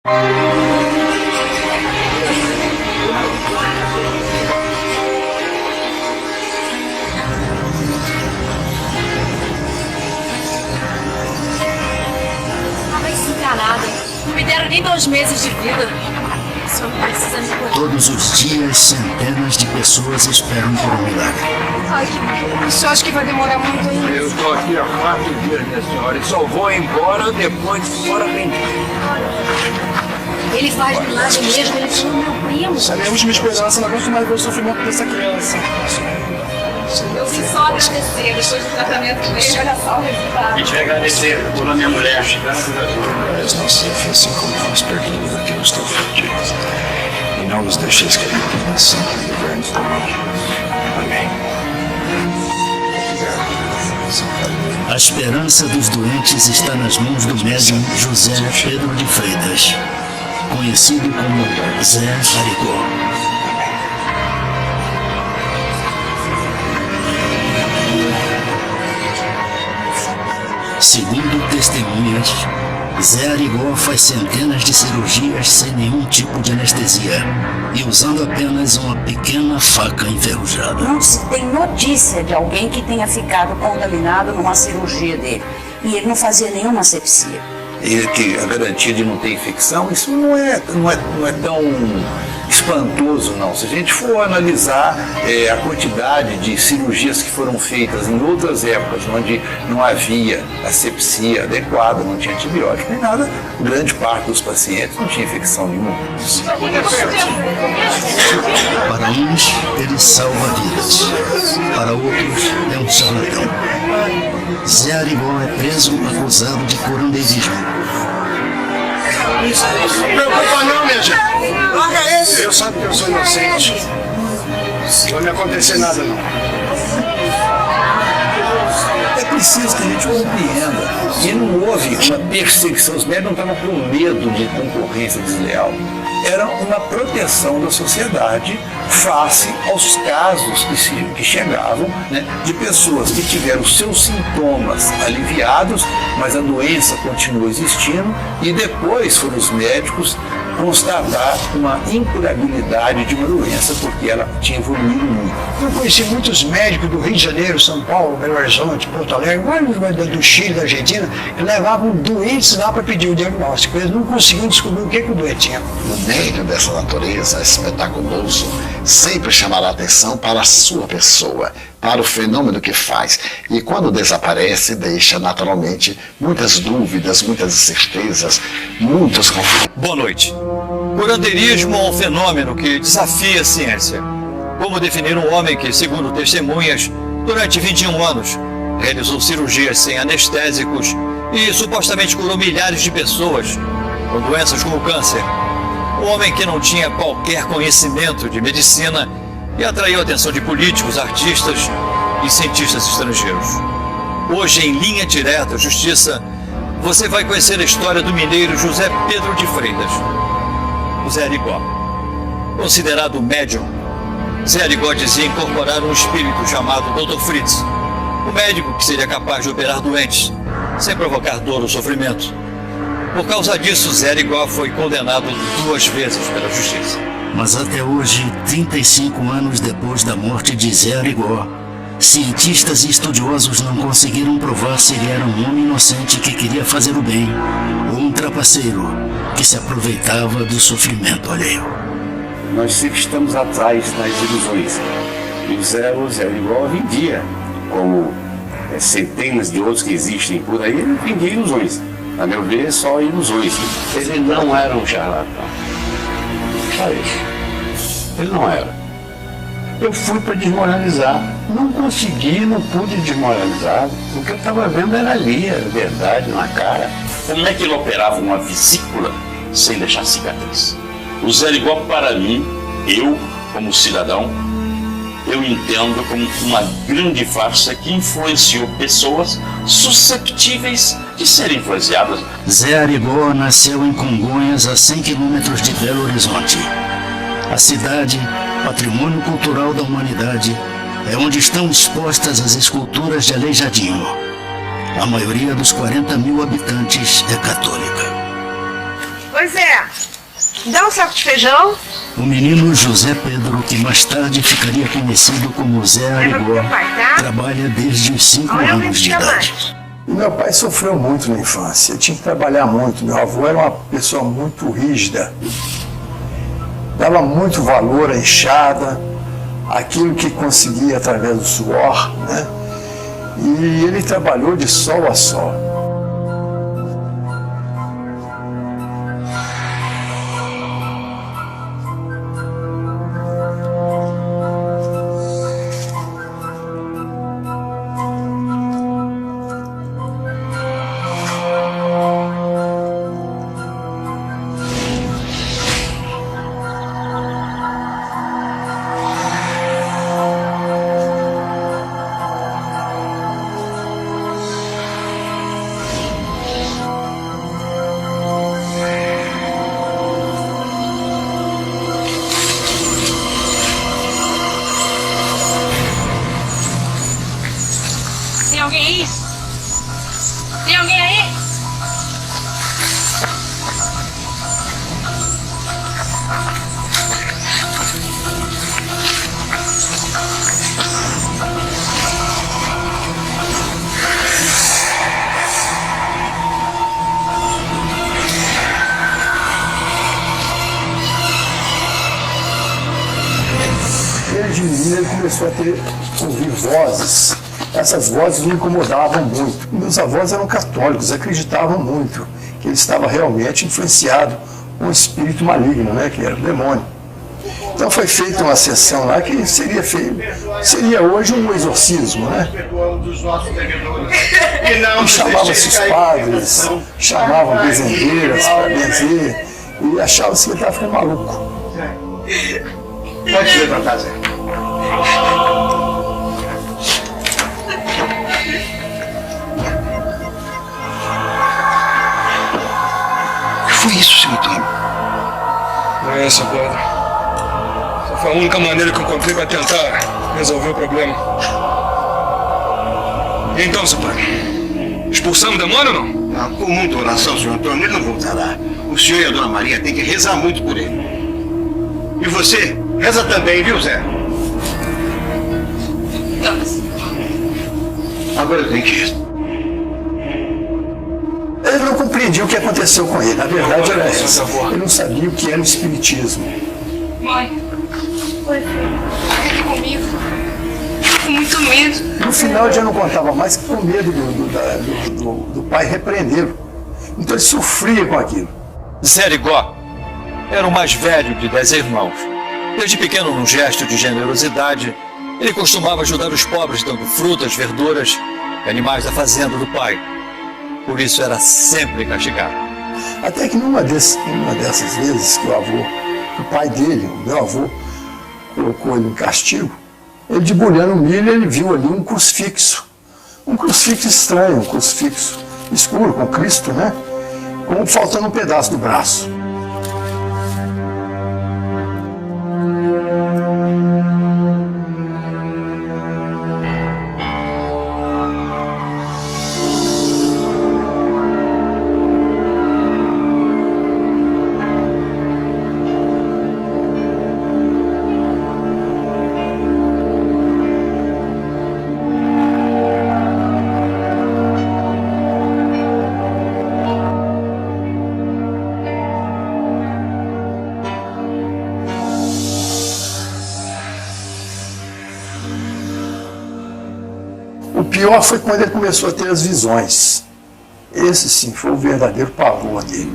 Não me deram nem 2 meses de vida. O senhor precisa me cuidar. Todos os dias, centenas de pessoas esperam por um milagre. Ai, o senhor acha que vai demorar muito ainda? Eu estou aqui há 4 dias, minha senhora, e só vou embora depois que a senhora vem. Ele faz milagre mesmo, ele foi meu primo. Sabemos de uma esperança, não aguento mais ver o sofrimento dessa criança. Eu vim só agradecer, depois do tratamento com ele, olha só o resultado. E te agradecer por a minha mulher. Graças a Deus. Mas não se assim como nós perdoamos a quem nos tem ofendido. E não nos deixeis cair em tentação e livrai-nos do mal. Amém. A esperança dos doentes está nas mãos do médium José Pedro de Freitas, conhecido como Zé Arigó. Segundo testemunhas, Zé Arigó faz centenas de cirurgias sem nenhum tipo de anestesia e usando apenas uma pequena faca enferrujada. Não se tem notícia de alguém que tenha ficado contaminado numa cirurgia dele. E ele não fazia nenhuma asepsia. E que a garantia de não ter infecção, isso não é tão espantoso, não. Se a gente for analisar a quantidade de cirurgias que foram feitas em outras épocas, onde não havia asepsia adequada, não tinha antibiótico nem nada, grande parte dos pacientes não tinha infecção nenhuma. Para uns, ele salva vidas. Para outros, é um charlatão. Zé Arigó é preso acusado de curandeirismo. Não preocupa não, minha gente. Larga ele. Eu sabe que eu sou inocente. Não vai me acontecer nada, não. É preciso que a gente compreenda que não houve uma perseguição, os médicos não estavam com medo de concorrência desleal. Era uma proteção da sociedade face aos casos que chegavam, né, de pessoas que tiveram seus sintomas aliviados, mas a doença continua existindo, e depois foram os médicos constatar uma incurabilidade de uma doença porque ela tinha evoluído muito. Eu conheci muitos médicos do Rio de Janeiro, São Paulo, Belo Horizonte, Porto Alegre, vários do Chile, da Argentina, que levavam doentes lá para pedir o diagnóstico. Eles não conseguiam descobrir o que o doente tinha. No meio dessa natureza espetaculoso, sempre chamará atenção para a sua pessoa, para o fenômeno que faz. E quando desaparece, deixa naturalmente muitas dúvidas, muitas incertezas, muitos conflitos. Boa noite. Curandeirismo é um fenômeno que desafia a ciência. Como definir um homem que, segundo testemunhas, durante 21 anos, realizou cirurgias sem anestésicos e supostamente curou milhares de pessoas com doenças como câncer? Um homem que não tinha qualquer conhecimento de medicina e atraiu a atenção de políticos, artistas e cientistas estrangeiros. Hoje, em Linha Direta Justiça, você vai conhecer a história do mineiro José Pedro de Freitas, o Zé Arigó. Considerado médium, Zé Arigó dizia incorporar um espírito chamado Dr. Fritz, um médico que seria capaz de operar doentes, sem provocar dor ou sofrimento. Por causa disso, Zé Arigó foi condenado 2 vezes pela justiça. Mas até hoje, 35 anos depois da morte de Zé Arigó, cientistas e estudiosos não conseguiram provar se ele era um homem inocente que queria fazer o bem ou um trapaceiro que se aproveitava do sofrimento alheio. Nós sempre estamos atrás das ilusões. E o Zé Arigó vendia, como centenas de outros que existem por aí, ele vendia ilusões. A meu ver, só ilusões. Ele não era um charlatão. Só isso. Ele não era. Eu fui para desmoralizar. Não consegui, não pude desmoralizar. O que eu estava vendo era ali, era verdade, na cara. Como é que ele operava uma vesícula sem deixar cicatriz? O Zé Arigó, para mim, eu, como cidadão, eu entendo como uma grande farsa que influenciou pessoas susceptíveis de serem influenciadas. Zé Arigó nasceu em Congonhas, a 100 quilômetros de Belo Horizonte. A cidade, patrimônio cultural da humanidade, é onde estão expostas as esculturas de Aleijadinho. A maioria dos 40 mil habitantes é católica. Pois é. Dá um saco de feijão. O menino José Pedro, que mais tarde ficaria conhecido como Zé Leva pro Arigó, teu pai, tá? trabalha desde os 5 Amanhã eu venho anos de buscar idade. mais. Meu pai sofreu muito na infância, tinha que trabalhar muito. Meu avô era uma pessoa muito rígida, dava muito valor à enxada, aquilo que conseguia através do suor, né? E ele trabalhou de sol a sol. Tem alguém aí? Tem alguém aí? Desde menino ele começou a ouvir vozes. Essas vozes o incomodavam muito. Meus avós eram católicos, acreditavam muito que ele estava realmente influenciado por um espírito maligno, né, que era o demônio. Então foi feita uma sessão lá que seria hoje um exorcismo, né? E chamava-se os padres, chamavam benzendeiras para benzer, e achava-se que ele estava ficando maluco. Pode ir para casa. O que foi isso, seu Antônio? Não é essa, padre. Essa foi a única maneira que eu encontrei para tentar resolver o problema. E então, seu padre? Expulsamos o demônio ou não? Com muita oração, senhor Antônio, ele não voltará. O senhor e a dona Maria têm que rezar muito por ele. E você, reza também, viu, Zé? Agora eu tenho que ir. Ele não compreendia o que aconteceu com ele. A verdade era essa. Ele não sabia o que era o espiritismo. Mãe. Oi, filho. Fica aqui comigo. Com muito medo. No final ele já não contava mais que com medo do pai repreendê-lo. Então ele sofria com aquilo. Zé Arigó era o mais velho de 10 irmãos. Desde pequeno, num gesto de generosidade, ele costumava ajudar os pobres dando frutas, verduras e animais da fazenda do pai. Por isso era sempre castigado. Até que numa dessas vezes que o pai dele, o meu avô, colocou ele em castigo, ele debulhando o milho, ele viu ali um crucifixo. Um crucifixo estranho, um crucifixo escuro, com Cristo, né? Com faltando um pedaço do braço. O pior foi quando ele começou a ter as visões. Esse sim foi o verdadeiro pavor dele.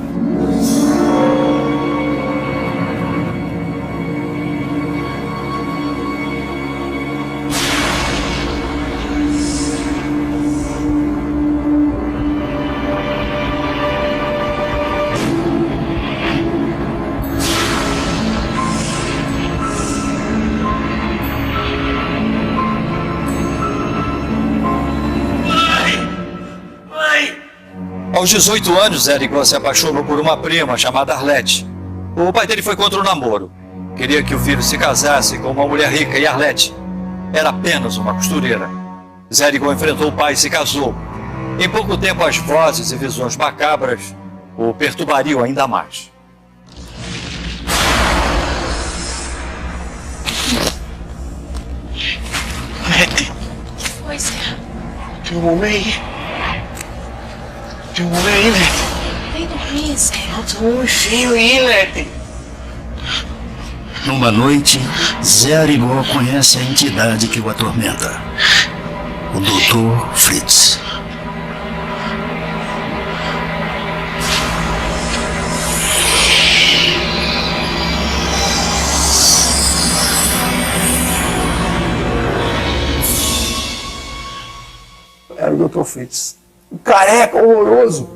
Aos 18 anos, Zé Arigó se apaixonou por uma prima chamada Arlete. O pai dele foi contra o namoro. Queria que o filho se casasse com uma mulher rica, e Arlete era apenas uma costureira. Zé Arigó enfrentou o pai e se casou. Em pouco tempo, as vozes e visões macabras o perturbariam ainda mais. Lete, Pois é. tem um homem aí. Tem um homem aí, Lete. Vem dormir, Zé. Tem um homem feio aí, Lete. Numa noite, Zé Arigó conhece a entidade que o atormenta. O Dr. Fritz. Era o Dr. Fritz. Um careca horroroso.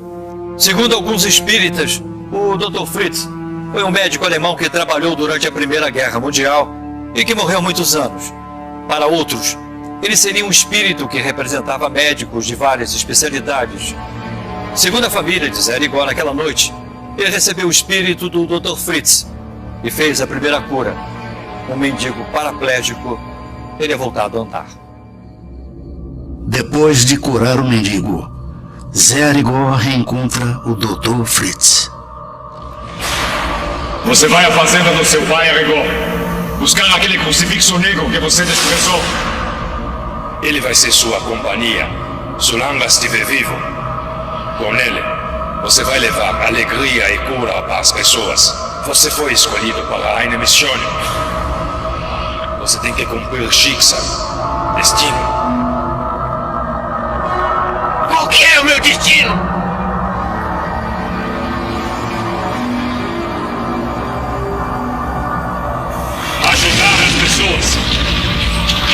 Segundo alguns espíritas, o Dr. Fritz foi um médico alemão que trabalhou durante a Primeira Guerra Mundial e que morreu há muitos anos. Para outros, ele seria um espírito que representava médicos de várias especialidades. Segundo a família de Zé Arigó, naquela noite, ele recebeu o espírito do Dr. Fritz e fez a primeira cura. Um mendigo paraplégico teria voltado a andar. Depois de curar o mendigo, Zé Arigó reencontra o Dr. Fritz. Você vai à fazenda do seu pai, Arigó. Buscar aquele crucifixo negro que você desprezou. Ele vai ser sua companhia, solange estiver vivo. Com ele, você vai levar alegria e cura para as pessoas. Você foi escolhido para uma missão. Você tem que cumprir Schicksal, destino. Qual que é o meu destino? Ajudar as pessoas.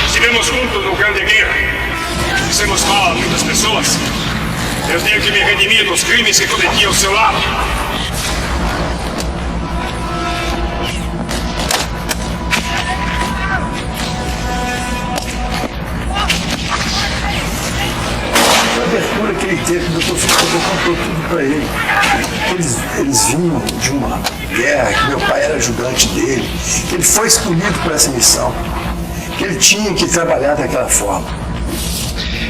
Estivemos juntos no Grande Guerra. Fizemos mal a muitas pessoas. Eu tenho que me redimir dos crimes que cometi ao seu lado. A abertura que ele teve, o Dr. Fritz contou tudo para ele. Eles vinham de uma guerra, que meu pai era ajudante dele, que ele foi escolhido para essa missão, que ele tinha que trabalhar daquela forma.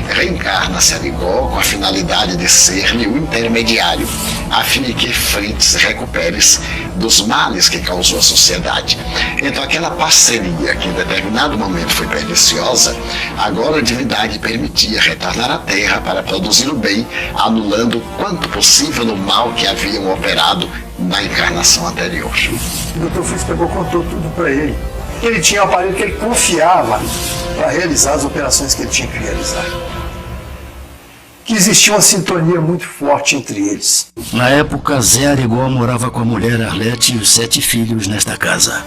Reencarna-se Arigó com a finalidade de ser-lhe o intermediário, a fim de que Fritz recupere-se dos males que causou à sociedade. Então aquela parceria que em determinado momento foi perniciosa, agora a divindade permitia retornar à Terra para produzir o bem, anulando quanto possível o mal que haviam operado na encarnação anterior. O Dr. Fritz contou tudo para ele. Ele tinha um aparelho que ele confiava para realizar as operações que ele tinha que realizar. Que existia uma sintonia muito forte entre eles. Na época, Zé Arigó morava com a mulher Arlete e os 7 filhos nesta casa.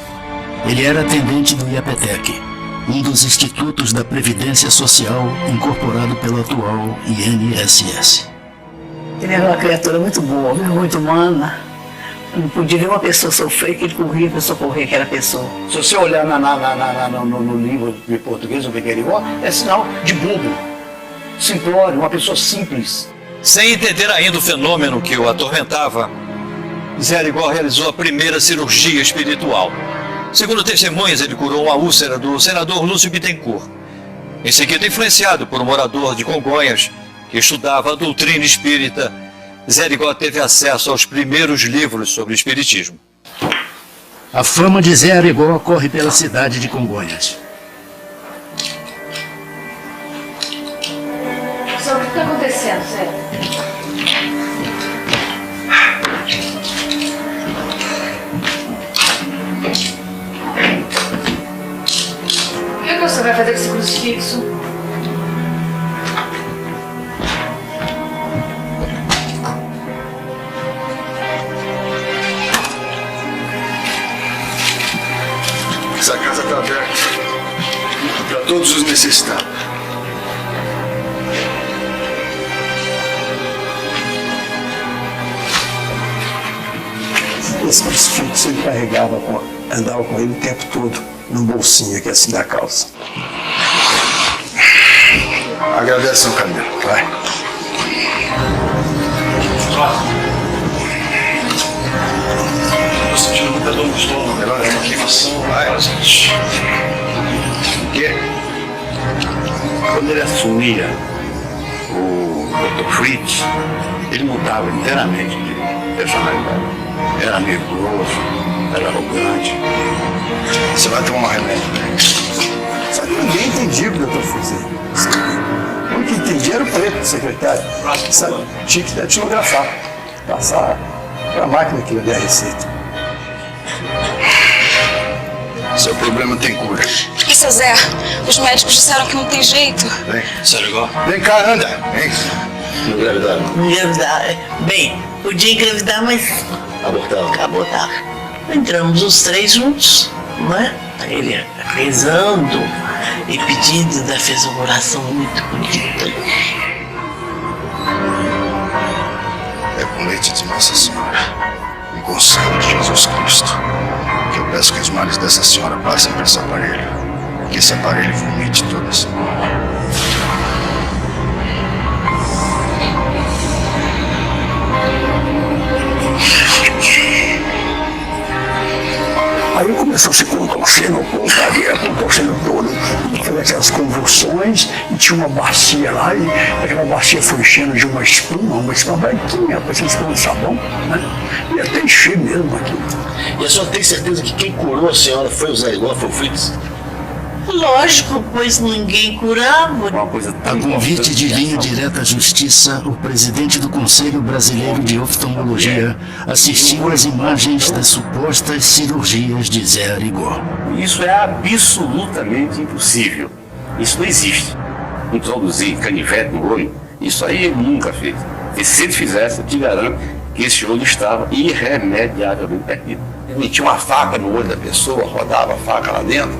Ele era atendente do IAPTEC, um dos institutos da Previdência Social incorporado pela atual INSS. Ele era uma criatura muito boa, muito humana. Não podia ver uma pessoa sofrer, que ele corria para socorrer aquela pessoa. Se você olhar no livro de português, o Arigó, é sinal de bobo. Simplório, uma pessoa simples. Sem entender ainda o fenômeno que o atormentava, Zé Arigó realizou a primeira cirurgia espiritual. Segundo testemunhas, ele curou uma úlcera do senador Lúcio Bittencourt. Em seguida, influenciado por um morador de Congonhas que estudava a doutrina espírita, Zé Arigó teve acesso aos primeiros livros sobre espiritismo. A fama de Zé Arigó corre pela cidade de Congonhas. O que está acontecendo, Zé? O que você vai fazer com esse crucifixo? Essa casa está aberta para todos os necessitados. Esse crucifixo ele andava com ele o tempo todo, num bolsinho aqui assim da calça. Agradece ao Camilo, vai. Estou sentindo muita dor no estômago. Melhor é uma queimação. Vai, gente. O quê? Quando ele assumia o Dr. Fritz, ele mudava inteiramente de personalidade. Era meio grosso, era arrogante. Você vai tomar um remédio, né? Só que ninguém entendia o que o doutor fazia. O único que entendia era o preto, secretário. Sabe? Tinha que datilografar, passar para a máquina aquilo ali, a receita. Seu problema tem cura. E seu Zé, os médicos disseram que não tem jeito. Vem, Sarigó. Vem cá, anda. Vem. Engravidar. Engravidar. Bem, podia engravidar, mas abortar. Entramos os três juntos, né? Ele rezando e pedindo, ainda fez uma oração muito bonita. É com leite de Nossa Senhora e com o sangue de Jesus Cristo que eu peço que os males dessa senhora passem por esse aparelho. Que esse aparelho vomite toda essa mal. Aí começou a se contorcendo, contorcendo todo, fez aquelas convulsões, e tinha uma bacia lá, e aquela bacia foi enchendo de uma espuma branquinha, parecia espuma de sabão, né? E até encher mesmo aquilo. E a senhora tem certeza que quem curou a senhora foi o Zé Rigó, foi o Fritz? Lógico, pois ninguém curava. Uma coisa tão A convite de linha direta à justiça, o presidente do Conselho Brasileiro de Oftalmologia assistiu às imagens das supostas cirurgias de Zé Rigó. Isso é absolutamente impossível. Isso não existe. Introduzir canivete no olho, isso aí ele nunca fez. E se ele fizesse, eu te garanto que esse olho estava irremediavelmente perdido. Ele metia uma faca no olho da pessoa, rodava a faca lá dentro.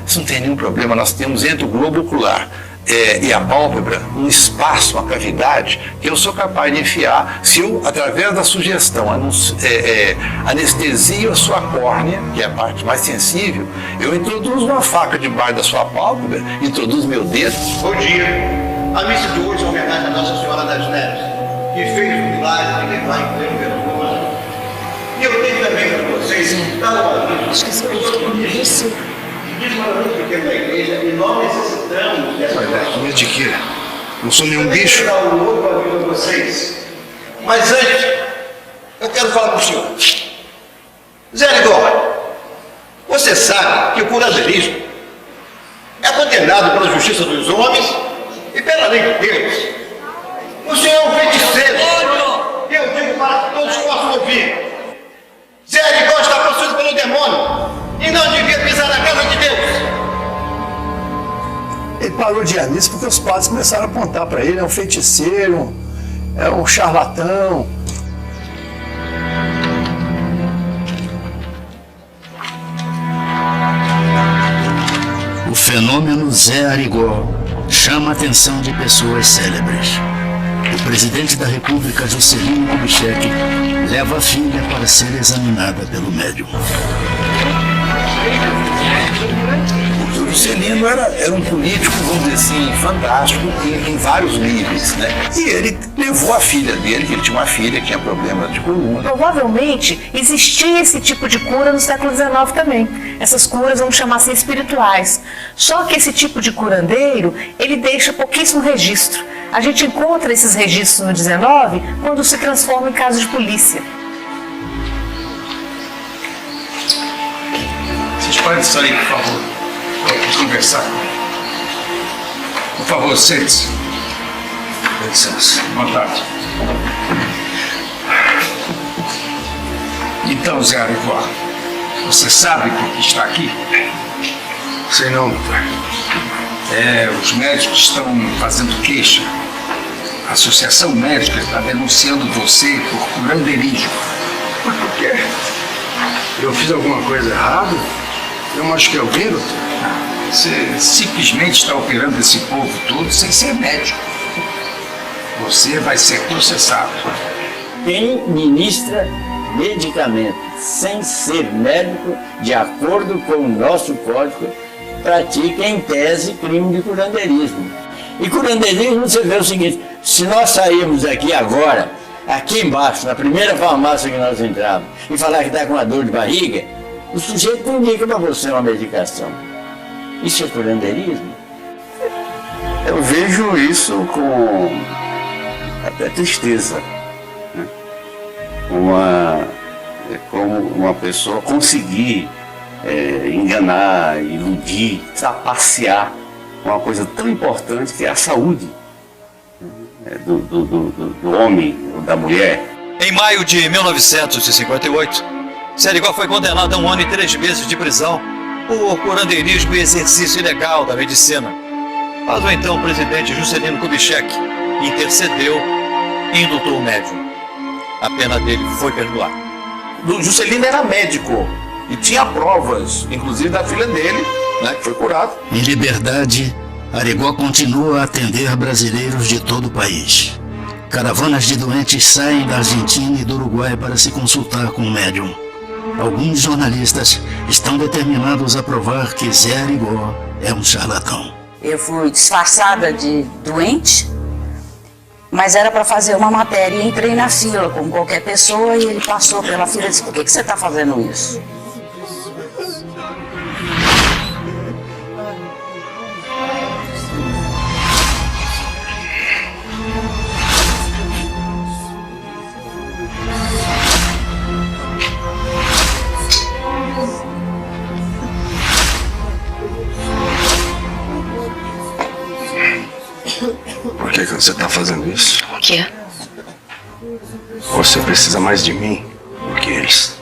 Isso não tem nenhum problema. Nós temos entre o globo ocular e a pálpebra um espaço, uma cavidade que eu sou capaz de enfiar se eu, através da sugestão, anestesio a sua córnea, que é a parte mais sensível, eu introduzo uma faca debaixo da sua pálpebra, introduzo meu dedo. Bom dia. A missa de hoje é uma homenagem a Nossa Senhora das Neves, que fez o milagre de levar em pleno verão do ano. E eu tenho também para vocês uma diz uma muito pequena da igreja e nós necessitamos dessa Medo de quê? Não sou nenhum bicho. Eu vou dar um outro aviso a vocês. Mas antes, eu quero falar com o senhor. Zé Rigó, você sabe que o curanderismo é condenado pela justiça dos homens e pela lei de Deus. O senhor é um feiticeiro. Eu digo para que todos possam ouvir. Zé Rigó está possuído pelo demônio e não devia pisar na casa de Deus. Ele parou de ir nisso porque os padres começaram a apontar para ele, é um feiticeiro, é um charlatão. O fenômeno Zé Rigó chama a atenção de pessoas célebres. O presidente da República, Juscelino Kubitschek, leva a filha para ser examinada pelo médium. O Juscelino era um político, vamos dizer assim, fantástico em vários níveis, né? E ele levou a filha dele, que ele tinha uma filha que tinha problema de coluna. Provavelmente existia esse tipo de cura no século XIX também. Essas curas vamos chamar assim espirituais. Só que esse tipo de curandeiro, ele deixa pouquíssimo registro. A gente encontra esses registros no XIX quando se transforma em casos de polícia. Vocês podem sair, por favor, para conversar. Por favor, sente-se. Com licença. Boa tarde. Então, Zé Rigó, você sabe por que está aqui? Sei não, doutor. Os médicos estão fazendo queixa. A Associação Médica está denunciando você por curandeirismo. Mas por quê? Eu fiz alguma coisa errada? Eu machuquei alguém, doutor? Você simplesmente está operando esse povo todo sem ser médico. Você vai ser processado. Quem ministra medicamento sem ser médico, de acordo com o nosso código, pratica em tese crime de curandeirismo. E curandeirismo, você vê o seguinte: se nós sairmos aqui agora, aqui embaixo, na primeira farmácia que nós entramos, e falar que está com uma dor de barriga, o sujeito indica para você uma medicação. Isso é curandeirismo? Eu vejo isso com até tristeza, né? Como uma pessoa conseguir enganar, iludir, trapacear uma coisa tão importante que é a saúde do homem ou da mulher. Em maio de 1958, Serigó foi condenado a 1 ano e 3 meses de prisão por curandeirismo e exercício ilegal da medicina. Mas o então presidente Juscelino Kubitschek intercedeu e indutou o médium. A pena dele foi perdoada. O Juscelino era médico e tinha provas, inclusive da filha dele, né, que foi curada. Em liberdade, Arigó continua a atender brasileiros de todo o país. Caravanas de doentes saem da Argentina e do Uruguai para se consultar com o médium. Alguns jornalistas estão determinados a provar que Zé Arigó é um charlatão. Eu fui disfarçada de doente, mas era para fazer uma matéria e entrei na fila como qualquer pessoa e ele passou pela fila e disse: por que você está fazendo isso? Por que você está fazendo isso? O quê? Você precisa mais de mim do que eles.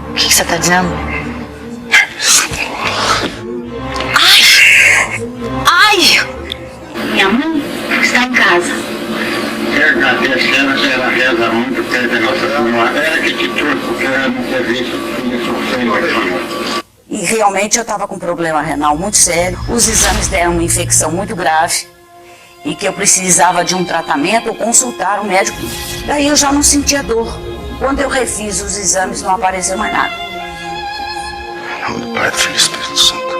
O que você está dizendo? Ai! Minha mãe está em casa. Agradecendo, ela reza muito pela Nossa Senhora. Era que te trouxe, porque ela não ter visto isso sem noção. E realmente eu estava com um problema renal muito sério. Os exames deram uma infecção muito grave e que eu precisava de um tratamento ou consultar o médico. Daí eu já não sentia dor. Quando eu refiz os exames, não apareceu mais nada. Em nome do Pai, do Filho e do Espírito Santo.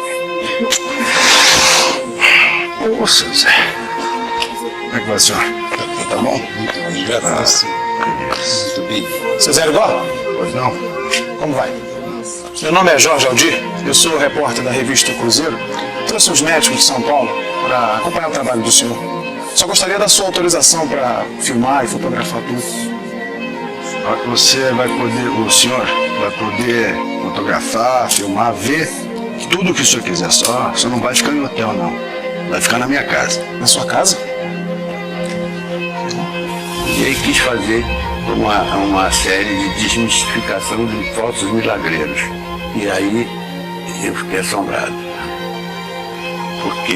Nossa, Zé. Como é que vai, senhor? Tá bom? Muito obrigado. Muito bem. Seu Zé Arigó? Pois não. Como vai? Meu nome é Jorge Aldir, eu sou repórter da revista Cruzeiro. Trouxe uns médicos de São Paulo para acompanhar o trabalho do senhor. Só gostaria da sua autorização para filmar e fotografar tudo. Você vai poder, o senhor vai poder fotografar, filmar, ver tudo o que o senhor quiser. Só não vai ficar no hotel, não. Vai ficar na minha casa. Na sua casa? E aí quis fazer uma série de desmistificação de falsos milagreiros. E aí eu fiquei assombrado. Porque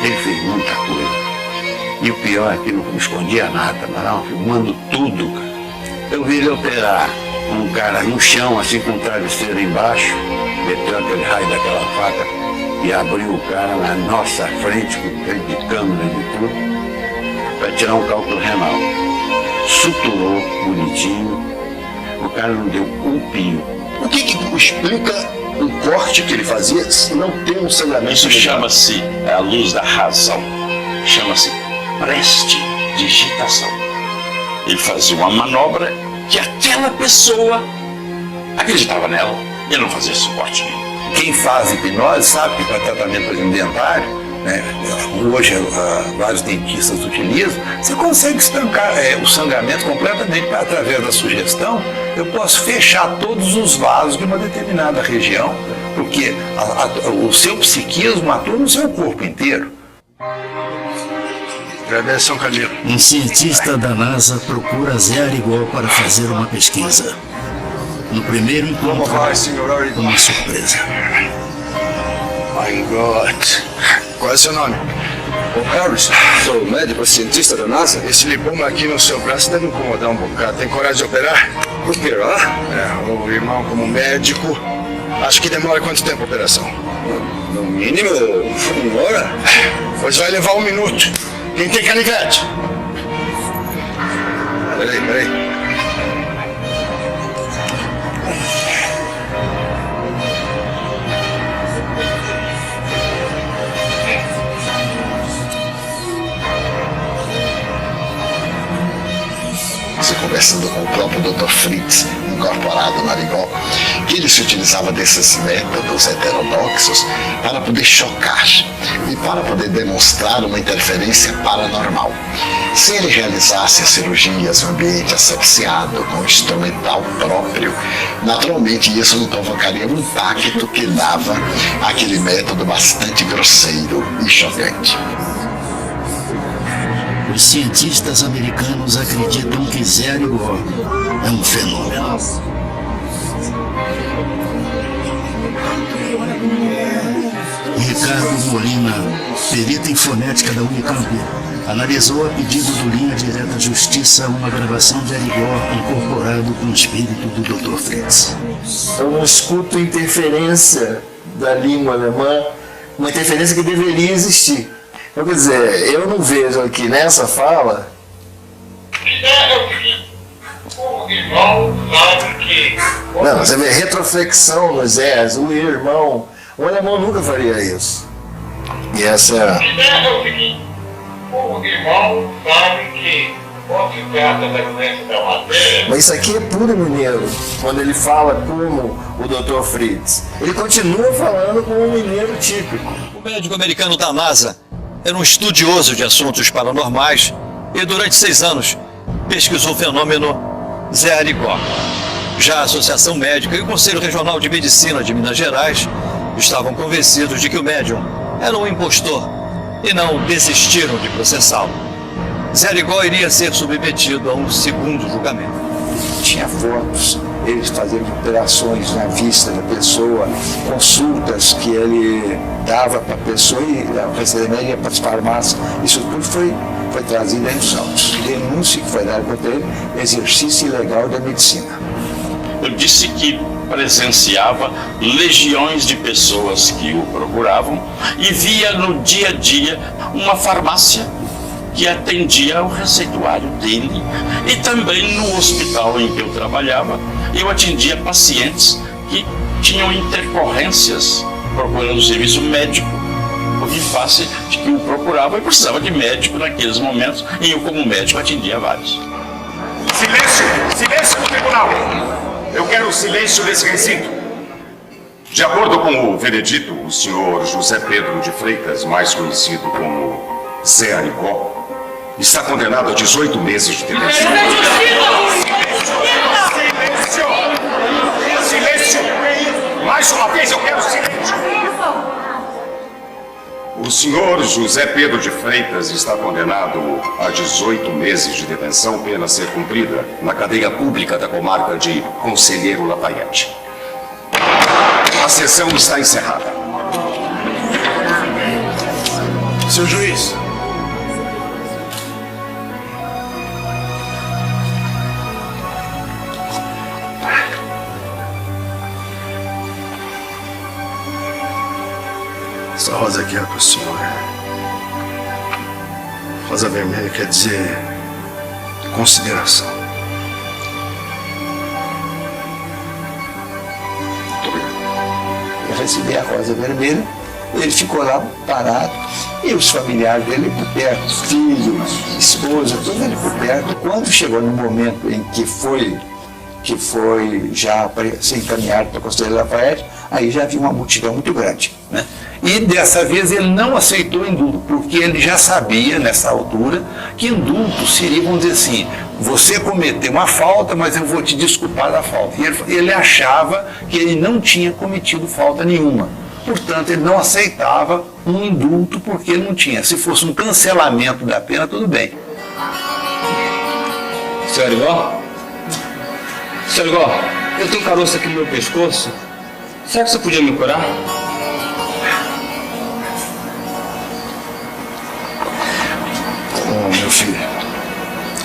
ele fez muita coisa. E o pior é que não escondia nada, mas estavam filmando tudo. Eu vi ele operar um cara no chão, assim com um travesseiro embaixo, meteu aquele raio daquela faca e abriu o cara na nossa frente, com frente de câmera e tudo, para tirar um cálculo renal. Suturou bonitinho, o cara não deu um pio. O que explica um corte que ele fazia se não tem um sangramento? Isso chama-se a luz da razão. Chama-se prestidigitação. Ele fazia uma manobra que aquela pessoa acreditava nela. Ele não fazia suporte nenhum. Quem faz hipnose sabe que para tratamento, por exemplo, dentário, né, hoje vários dentistas utilizam, você consegue estancar o sangramento completamente através da sugestão. Eu posso fechar todos os vasos de uma determinada região, porque o seu psiquismo atua no seu corpo inteiro. Agradece, São Camilo. Um cientista da NASA procura Zé Arigó para fazer uma pesquisa. No primeiro encontro, uma surpresa. My God. Qual é o seu nome? O Harris. Sou médico, cientista da NASA. Esse lipoma aqui no seu braço deve incomodar um bocado. Tem coragem de operar? Operar? O irmão como médico. Acho que demora quanto tempo a operação? No mínimo, 1 hora. Pois vai levar 1 minuto. Quem tem canivete? Peraí. Você conversando com o próprio Dr. Fritz, incorporado no Arigó, que porque ele se utilizava desses métodos heterodoxos para poder chocar e para poder demonstrar uma interferência paranormal. Se ele realizasse as cirurgias em um ambiente asepsiado, com um instrumental próprio, naturalmente isso não provocaria o impacto que dava aquele método bastante grosseiro e chocante. Os cientistas americanos acreditam que Zé Arigó é um fenômeno. Ricardo Molina, perito em fonética da Unicamp, analisou a pedido do Linha Direta Justiça uma gravação de Arigó incorporado com o espírito do Dr. Fritz. Eu não escuto interferência da língua alemã, uma interferência que deveria existir. Então, quer dizer, eu não vejo aqui nessa fala. Não, você vê retroflexão nos Zés, o irmão. O alemão nunca faria isso. E essa é. O irmão sabe que quando se trata da doença da matéria. Mas isso aqui é puro mineiro. Quando ele fala como o Dr. Fritz, ele continua falando como um mineiro típico. O médico americano da NASA era um estudioso de assuntos paranormais e durante 6 anos pesquisou o fenômeno Zé Arigó. Já a Associação Médica e o Conselho Regional de Medicina de Minas Gerais estavam convencidos de que o médium era um impostor e não desistiram de processá-lo. Zé Arigó iria ser submetido a um segundo julgamento. Tinha fotos, eles fazendo operações na vista da pessoa, consultas que ele dava para a pessoa e a pessoa ia para as farmácias. Isso tudo foi trazido aí nos autos. Denúncia que foi dada contra ele, exercício ilegal da medicina. Eu disse que presenciava legiões de pessoas que o procuravam e via no dia a dia uma farmácia que atendia ao receituário dele. E também no hospital em que eu trabalhava, eu atendia pacientes que tinham intercorrências procurando serviço médico, em face de que o procurava e precisava de médico naqueles momentos, e eu, como médico, atendia vários. Silêncio! Silêncio no tribunal! Eu quero o silêncio desse recinto. De acordo com o veredito, o senhor José Pedro de Freitas, mais conhecido como Zé Arigó, está condenado a 18 meses de detenção. Silêncio! Silêncio! Mais uma vez eu quero silêncio! O senhor José Pedro de Freitas está condenado a 18 meses de detenção, pena a ser cumprida na cadeia pública da comarca de Conselheiro Lafayette. A sessão está encerrada. Seu juiz. Essa rosa aqui é para o senhor. Rosa vermelha quer dizer consideração. Eu recebi a rosa vermelha, ele ficou lá parado e os familiares dele por perto, filho, esposa, tudo ele por perto. Quando chegou no momento em que foi já ser encaminhado para o Conselheiro Lafayette, aí já havia uma multidão muito grande, né? E dessa vez ele não aceitou indulto, porque ele já sabia, nessa altura, que indulto seria, vamos dizer assim, você cometeu uma falta, mas eu vou te desculpar da falta. E ele achava que ele não tinha cometido falta nenhuma. Portanto, ele não aceitava um indulto porque ele não tinha. Se fosse um cancelamento da pena, tudo bem. Senhor Arigó? Senhor Arigó, eu tenho caroço aqui no meu pescoço. Será que você podia me curar? Meu filho,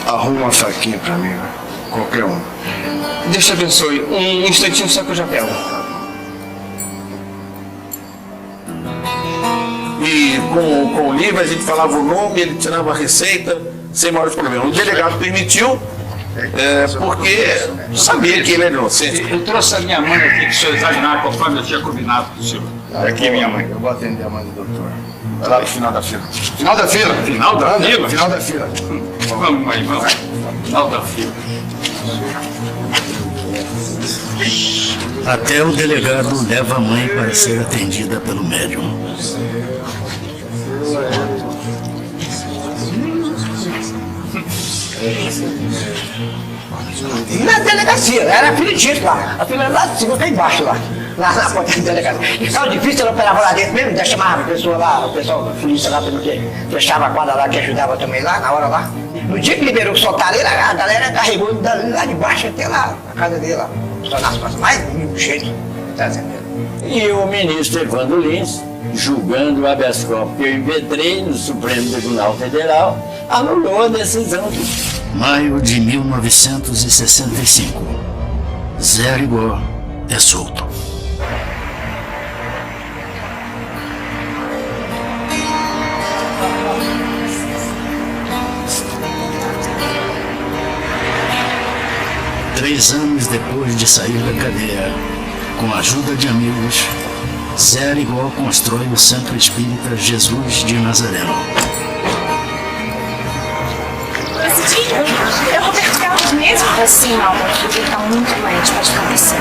arruma uma faquinha pra mim, qualquer um. Deus te abençoe. Um instantinho só que eu já pego. E com o livro a gente falava o nome, ele tirava a receita, sem maiores problemas. O delegado permitiu, porque sabia que ele era inocente. Eu trouxe a minha mãe aqui que o senhor examinar conforme eu tinha combinado com o senhor. Aqui é minha mãe. Eu vou atender a mãe do doutor. Vai lá pro final da fila. Final da fila? Final da fila? Final da fila. Vamos, mãe, vamos. Final da fila. Até o delegado leva a mãe para ser atendida pelo médium. E na delegacia, era filho disso lá. A filha lá de cima, lá embaixo lá. Na porta da delegacia. E ficava difícil, ela operava lá dentro mesmo, chamava a pessoa lá, o pessoal da polícia lá, porque fechava a quadra lá, que ajudava também lá, na hora lá. No dia que liberou que soltaram ele, a galera carregou ele lá de baixo até lá, na casa dele lá. Só nas costas, mais um jeito, trazendo ele. E o ministro Evandro Lins, julgando o habeas corpus que eu impetrei no Supremo Tribunal Federal, anulou a decisão. Maio de 1965. Zé Arigó é solto. Três anos depois de sair da cadeia, com a ajuda de amigos, Zé Arigó constrói o Centro Espírita Jesus de Nazareno. Eu vou pegar os mesmos assim, ó, porque tá muito doente, pode ficar assim.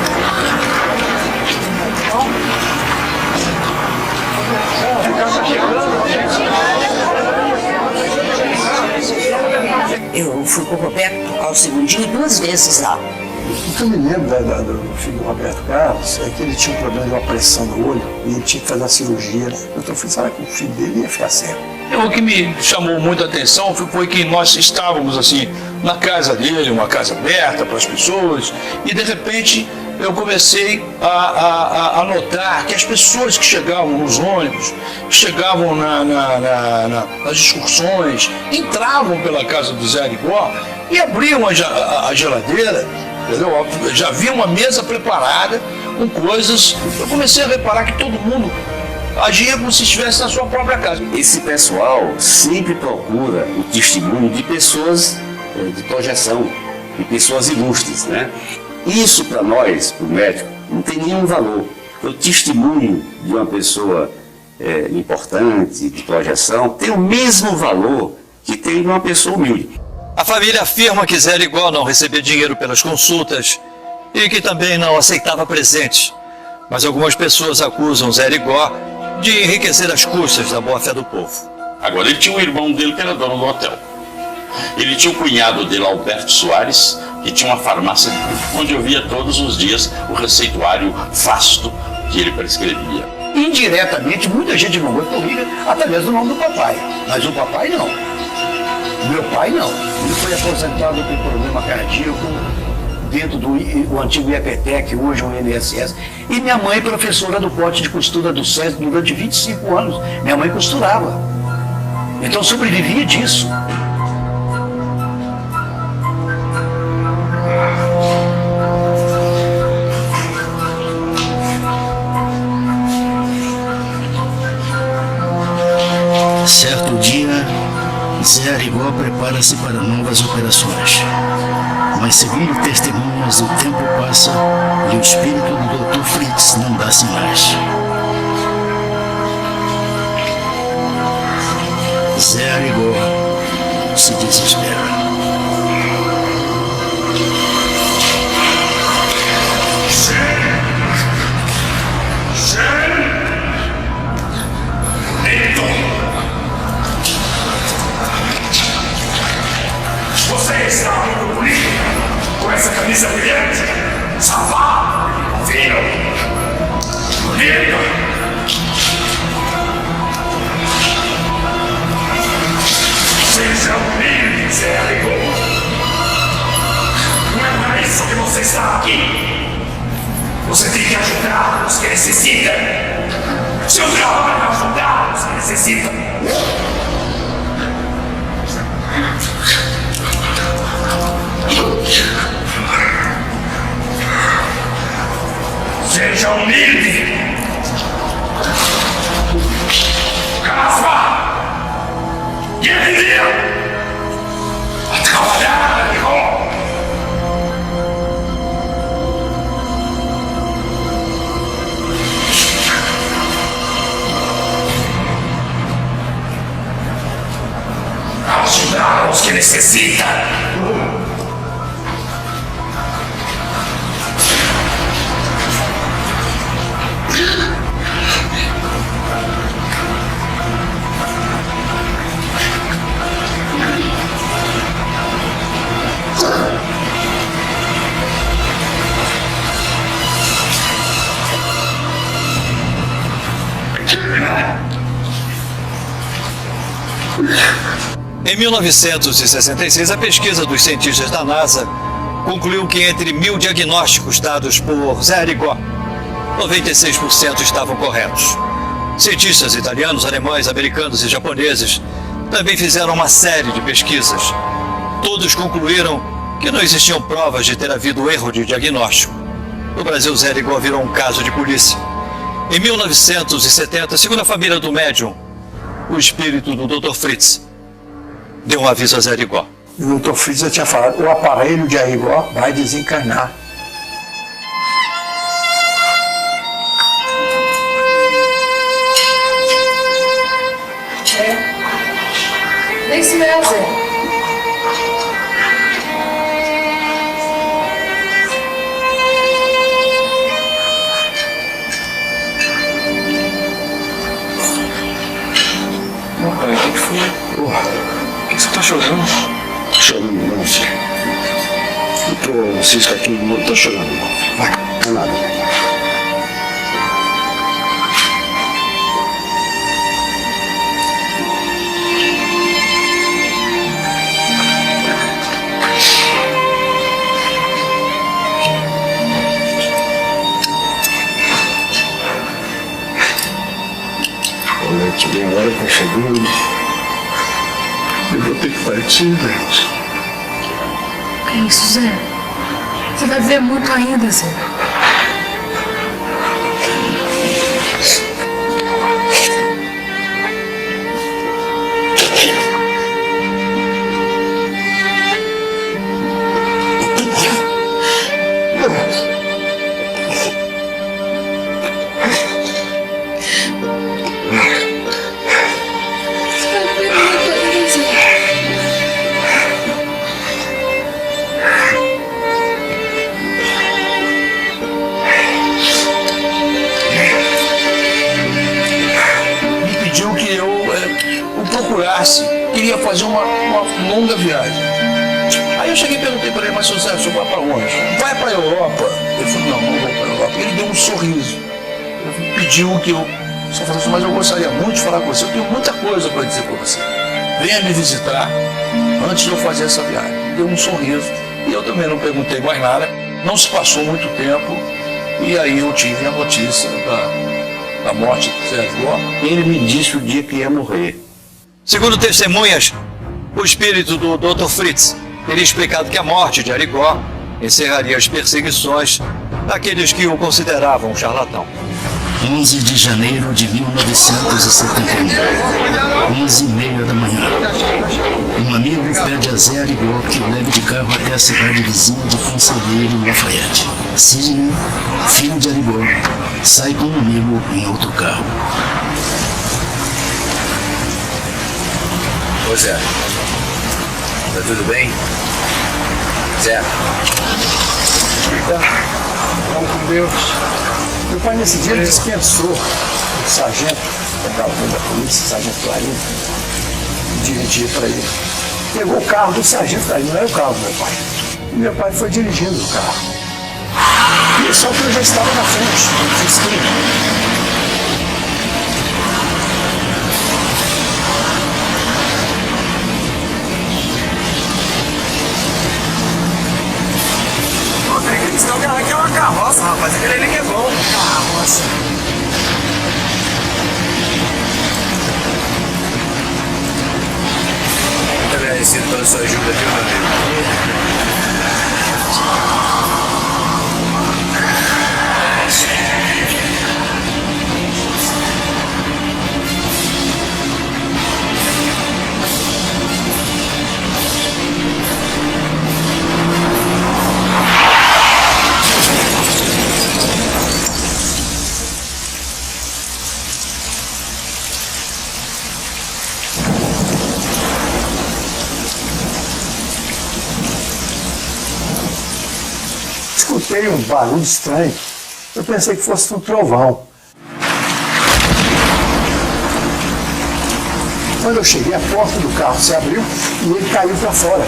Eu fui com o Roberto ao segundinho 2 vezes lá. O que eu me lembro do filho do Roberto Carlos é que ele tinha um problema de uma pressão no olho e ele tinha que fazer a cirurgia. Então eu fui falar que o filho dele ia ficar cego. O que me chamou muita atenção foi que nós estávamos assim na casa dele, uma casa aberta para as pessoas, e de repente eu comecei a notar que as pessoas que chegavam nos ônibus, que chegavam nas excursões, entravam pela casa do Zé Arigó e abriam a geladeira, entendeu? Já havia uma mesa preparada com coisas. Eu comecei a reparar que todo mundo agia como se estivesse na sua própria casa. Esse pessoal sempre procura o testemunho de pessoas de projeção, de pessoas ilustres, né? Isso para nós, para o médico, não tem nenhum valor. O testemunho de uma pessoa importante, de projeção, tem o mesmo valor que tem de uma pessoa humilde. A família afirma que Zé Arigó não recebia dinheiro pelas consultas e que também não aceitava presentes. Mas algumas pessoas acusam Zé Arigó de enriquecer às custas da boa-fé do povo. Agora, ele tinha um irmão dele que era dono do hotel. Ele tinha um cunhado dele, Alberto Soares, que tinha uma farmácia onde eu via todos os dias o receituário vasto que ele prescrevia. Indiretamente, muita gente não gostou comigo através do nome do papai. Mas o papai não. Meu pai não. Ele foi aposentado com problema cardíaco dentro do antigo IEPTEC, hoje o INSS. E minha mãe, professora do corte de costura do SESC durante 25 anos. Minha mãe costurava. Então sobrevivia disso. Certo dia, Zé Arigó prepara-se para novas operações. Mas segundo testemunhas, o tempo passa e o espírito do Dr. Fritz não dá sinais. Zé Arigó se desespera. Você está muito bonito com essa camisa brilhante, safado, fino, bonito. Seja humilde, Zé Arigó. Não é para isso que você está aqui. Você tem que ajudar os que necessitam. Seu trabalho é ajudar os que necessitam. Seja humilde. Casma. Guerrilha. A trabalhar, Arigó. Ajudar os que necessitam. Em 1966, a pesquisa dos cientistas da NASA concluiu que entre 1000 diagnósticos dados por Zé Arigó, 96% estavam corretos. Cientistas italianos, alemães, americanos e japoneses também fizeram uma série de pesquisas. Todos concluíram que não existiam provas de ter havido erro de diagnóstico. No Brasil, Zé Arigó virou um caso de polícia. Em 1970, segundo a família do médium, o espírito do Dr. Fritz deu um aviso a Zé Arigó. O Dr. Fritz já tinha falado, o aparelho de Arigó vai desencarnar. Nem se é, Zé. Pai, o que foi? Porra, por que você tá chorando? Chorando não, filho. Eu tô cisco aqui, não tô chorando não. Vai, não é nada. Bem, agora tá chegando. Eu vou ter que partir, gente. Que isso, Zé? Você vai ver muito ainda, Zé. Queria fazer uma longa viagem. Aí eu cheguei e perguntei para ele, mas seu Zé, o senhor vai para onde? Vai para a Europa. Ele falou, não vou para a Europa. Ele deu um sorriso. Ele pediu que eu... Só falou assim, mas eu gostaria muito de falar com você. Eu tenho muita coisa para dizer para você. Venha me visitar antes de eu fazer essa viagem. Deu um sorriso. E eu também não perguntei mais nada. Não se passou muito tempo. E aí eu tive a notícia da morte do Zé Arigó. Ele me disse o dia que ia morrer. Segundo testemunhas, o espírito do Dr. Fritz teria explicado que a morte de Arigó encerraria as perseguições daqueles que o consideravam um charlatão. 11 de janeiro de 1971, 11h30 da manhã. Um amigo pede a Zé Arigó que o leve de carro até a cidade vizinha de Conselheiro, Lafayette. Sidney, filho de Arigó, sai com um amigo em outro carro. Ô Zé, tá tudo bem? Zé? Vamos com Deus. Meu pai nesse dia dispensou o sargento, o alguém da polícia, o sargento Clarinho, dirigia para ele. Pegou o carro do sargento Clarinho, não era o carro do meu pai. E meu pai foi dirigindo o carro. E só que eu já estava na frente, no esquina. Aqui é uma carroça, rapaz. Aquele ali que é bom. Carroça. Muito agradecido pela sua ajuda, viu, meu amigo? Escutei um barulho estranho. Eu pensei que fosse um trovão. Quando eu cheguei, a porta do carro se abriu e ele caiu para fora.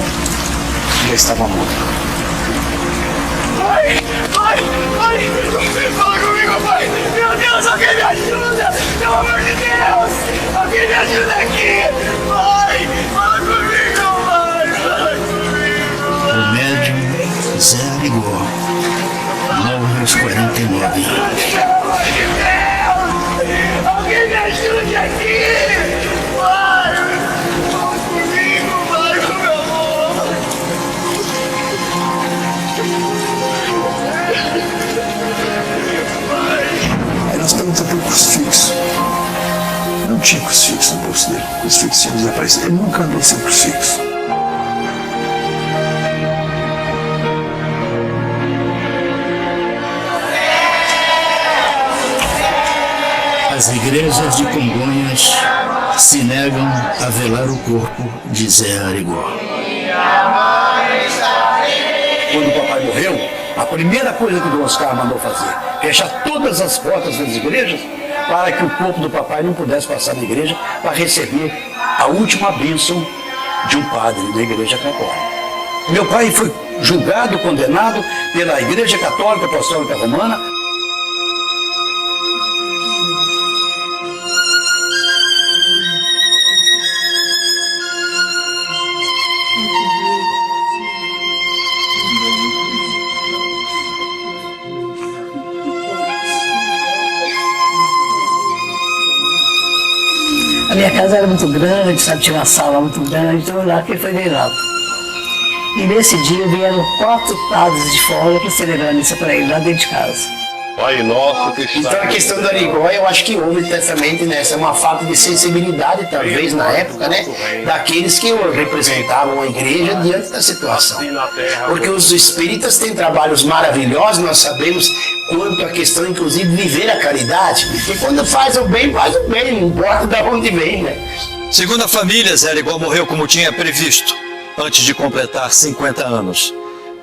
Já estava morto. Pai! Pai! Pai! Fala comigo, pai! Meu Deus, alguém me ajuda! Pelo amor de Deus! Alguém me ajuda aqui! Pai! Fala comigo! Zé Arigó morre aos 49 anos. Alguém me ajude aqui! Vai! Comigo, vai, meu amor! Aí nós perguntamos pelo crucifixo. Não tinha crucifixo no bolso dele. O crucifixo tinha desaparecido. Ele nunca andou sem crucifixo. As igrejas de Congonhas se negam a velar o corpo de Zé Arigó. Quando o papai morreu, a primeira coisa que o Dom Oscar mandou fazer, fechar todas as portas das igrejas para que o corpo do papai não pudesse passar na igreja para receber a última bênção de um padre da igreja católica. Meu pai foi julgado, condenado pela Igreja Católica Apostólica Romana. A minha casa era muito grande, sabe, tinha uma sala muito grande, então lá que foi velado. E nesse dia vieram 4 padres de fora para celebrar a missa para ele, lá dentro de casa. Pai nosso que está... Então a questão do Arigó, eu acho que houve intensamente, né? Essa é uma falta de sensibilidade, talvez, na época, né? Daqueles que representavam a igreja diante da situação. Porque os espíritas têm trabalhos maravilhosos, nós sabemos quanto a questão, inclusive, de viver a caridade. E quando faz o bem, não importa de onde vem, né? Segundo a família, Zé Arigó morreu como tinha previsto, antes de completar 50 anos.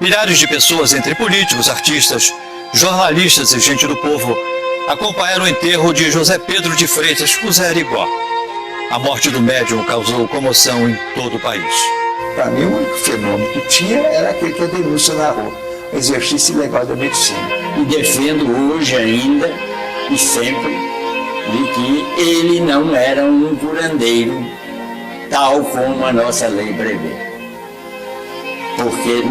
Milhares de pessoas, entre políticos, artistas, jornalistas e gente do povo, acompanharam o enterro de José Pedro de Freitas, o Zé Arigó. A morte do médium causou comoção em todo o país. Para mim, o único fenômeno que tinha era aquele que a denúncia na rua, o exercício ilegal da medicina. E defendo hoje ainda e sempre de que ele não era um curandeiro, tal como a nossa lei prevê. Porque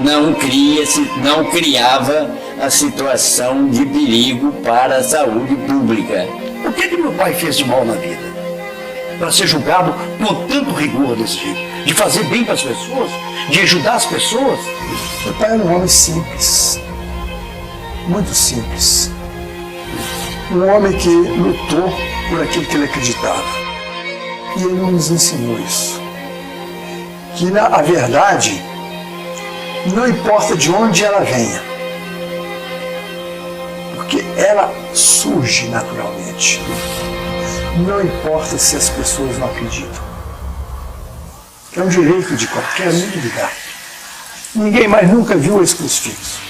não criava a situação de perigo para a saúde pública. O que meu pai fez de mal na vida? Para ser julgado com tanto rigor desse jeito? De fazer bem para as pessoas? De ajudar as pessoas? Meu pai era um homem simples, muito simples. Um homem que lutou por aquilo que ele acreditava. E ele nos ensinou isso. Que a verdade não importa de onde ela venha, porque ela surge naturalmente. Não importa se as pessoas não acreditam. É um direito de qualquer um de lugar. Ninguém mais nunca viu esse crucifixo.